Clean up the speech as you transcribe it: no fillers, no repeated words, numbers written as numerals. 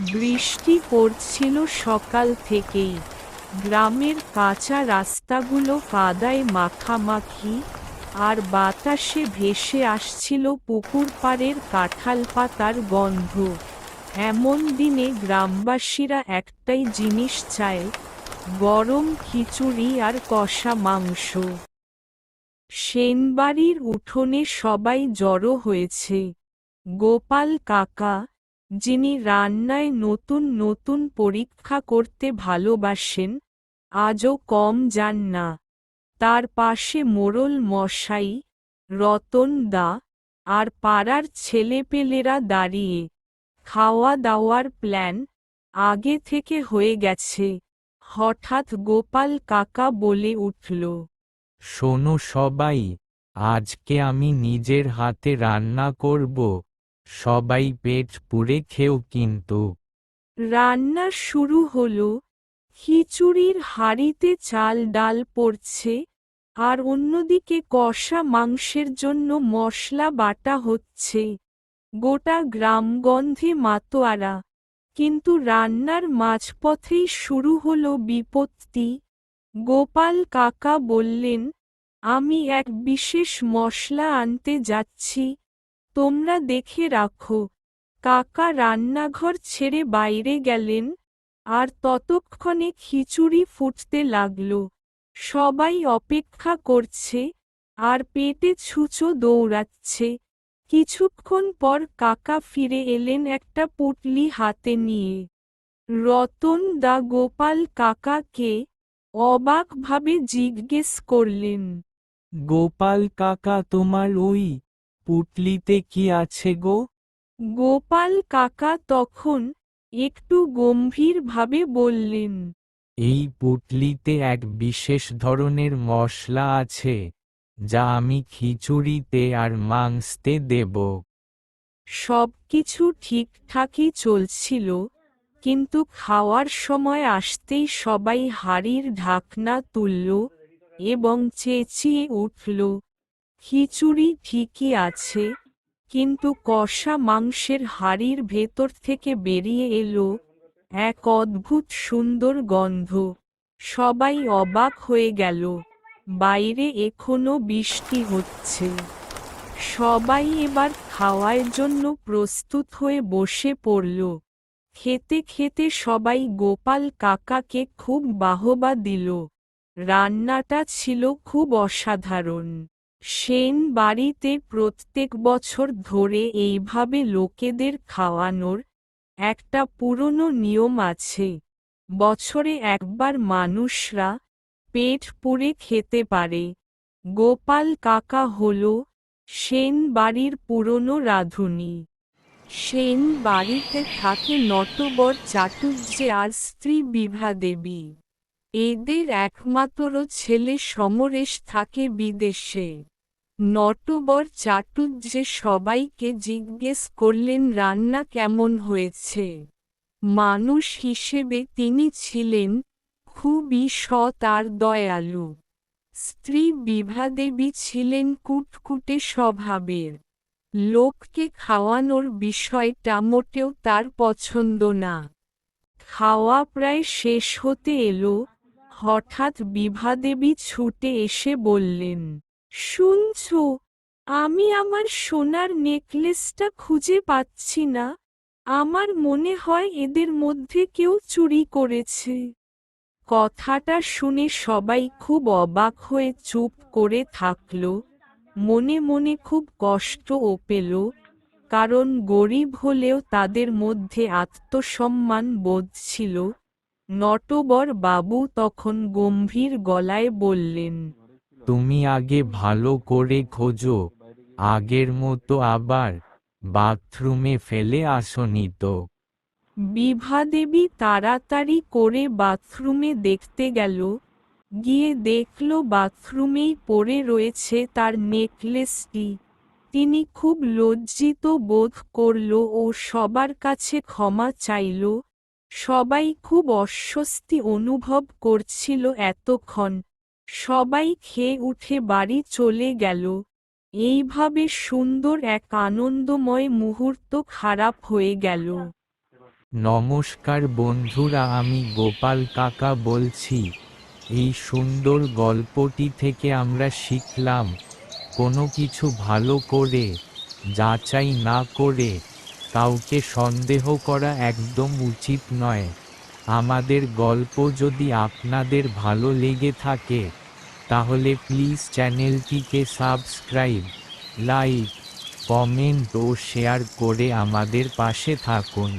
বৃষ্টি পড়ছিল সকাল থেকেই। গ্রামের কাঁচা রাস্তাগুলো কাদায় মাখামাখি, আর বাতাসে ভেসে আসছিল পুকুর পাড়ের কাঁঠাল পাতার গন্ধ। এমন দিনে গ্রামবাসীরা একটাই জিনিস চায়, গরম খিচুড়ি আর কষা মাংস। সেনবাড়ির উঠোনে সবাই জড়ো হয়েছে। গোপাল কাকা, যিনি রান্নায় নতুন নতুন পরীক্ষা করতে ভালোবাসেন, আজও কম যান না। তার পাশে মোড়ল মশাই, রতন দা, আর পাড়ার ছেলেপেলেরা দাঁড়িয়ে। খাওয়া দাওয়ার প্ল্যান আগে থেকে হয়ে গেছে। হঠাৎ গোপাল কাকা বলে উঠল, শোনো সবাই, আজকে আমি নিজের হাতে রান্না করব, সবাই পেট পুড়ে খেও কিন্তু। রান্না শুরু হলো। খিচুড়ির হাঁড়িতে চাল ডাল পড়ছে, আর অন্যদিকে কষা মাংসের জন্য মশলা বাটা হচ্ছে। গোটা গ্রাম গন্ধে মাতোয়ারা। কিন্তু রান্নার মাঝপথেই শুরু হলো বিপত্তি। গোপাল কাকা বললেন, আমি এক বিশেষ মশলা আনতে যাচ্ছি, তোমরা দেখে রাখো। কাকা রান্নাঘর ছেড়ে বাইরে গেলেন, আর ততক্ষণে খিচুড়ি ফুটতে লাগল। সবাই অপেক্ষা করছে, আর পেটে ছুঁচো দৌড়াচ্ছে। কিছুক্ষণ পর কাকা ফিরে এলেন একটা পুঁটলি হাতে নিয়ে। রতন দা গোপাল কাকাকে অবাকভাবে জিজ্ঞেস করলেন, গোপাল কাকা, তোমার ওই পুটলিতে কি আছে গো? গোপাল কাকা তখন একটু গম্ভীরভাবে বললেন, এই পুটলিতে এক বিশেষ ধরনের মশলা আছে, যা আমি খিচুড়িতে আর মাংসতে দেব। সবকিছু ঠিকঠাকই চলছিল, কিন্তু খাওয়ার সময় আসতেই সবাই হাঁড়ির ঢাকনা তুলল এবং চেঁচিয়ে উঠল, খিচুড়ি ঠিকই আছে, কিন্তু কষা মাংসের হাঁড়ির ভেতর থেকে বেরিয়ে এলো এক অদ্ভুত সুন্দর গন্ধ। সবাই অবাক হয়ে গেল। বাইরে এখনো বৃষ্টি হচ্ছে। সবাই এবার খাওয়ার জন্য প্রস্তুত হয়ে বসে পড়ল। খেতে খেতে সবাই গোপাল কাকাকে খুব বাহবা দিল। রান্নাটা ছিল খুব অসাধারণ। সেন বাড়িতে প্রত্যেক বছর ধরে এইভাবে লোকেদের খাওয়ানোর একটা পুরনো নিয়ম আছে। বছরে একবার মানুষরা পেট পুড়ে খেতে পারে। গোপাল কাকা হল সেন বাড়ির পুরনো রাঁধুনি। সেন বাড়িতে থাকে নটবর চাটুজ্জে আর স্ত্রী বিভা দেবী। এদের একমাত্র ছেলে সমরেশ থাকে বিদেশে। নটবর চাটুজ্জে সবাইকে জিজ্ঞেস করলেন রান্না কেমন হয়েছে। মানুষ হিসেবে তিনি ছিলেন খুবই সৎ আর দয়ালু। স্ত্রী বিভাদেবী ছিলেন কুটকুটে স্বভাবের। লোককে খাওয়ানোর বিষয়টা মোটেও তার পছন্দ না। খাওয়া প্রায় শেষ হতে এলো, হঠাৎ বিভাদেবী ছুটে এসে বললেন, শুনছ, আমি আমার সোনার নেকলেসটা খুঁজে পাচ্ছি না। আমার মনে হয় এদের মধ্যে কেউ চুরি করেছে। কথাটা শুনে সবাই খুব অবাক হয়ে চুপ করে থাকল। মনে মনে খুব কষ্টও পেল, কারণ গরিব হলেও তাদের মধ্যে আত্মসম্মান বোধ ছিল। নটবর বাবু তখন গম্ভীর গলায় বললেন, তুমি আগে ভালো করে খোঁজো, আগের মতো আবার বাথরুমে ফেলে আসনি তো? বিভাদেবী তাড়াতাড়ি করে বাথরুমে দেখতে গেল। গিয়ে দেখল বাথরুমেই পড়ে রয়েছে তার নেকলেসটি। তিনি খুব লজ্জিত বোধ করল ও সবার কাছে ক্ষমা চাইল। সবাই খুব অস্বস্তি অনুভব করছিল এতক্ষণ। সবাই খেয়ে উঠে বাড়ি চলে গেল। এইভাবে সুন্দর এক আনন্দময় মুহূর্ত খারাপ হয়ে গেল। নমস্কার বন্ধুরা, আমি গোপাল কাকা বলছি। এই সুন্দর গল্পটি থেকে আমরা শিখলাম, কোনো কিছু ভালো করে যাচাই না করে কাউকে সন্দেহ করা একদম উচিত নয়। আমাদের গল্প যদি আপনাদের ভালো লেগে থাকে তাহলে প্লিজ চ্যানেলটিকে সাবস্ক্রাইব, লাইক, কমেন্ট ও শেয়ার করে আমাদের পাশে থাকুন।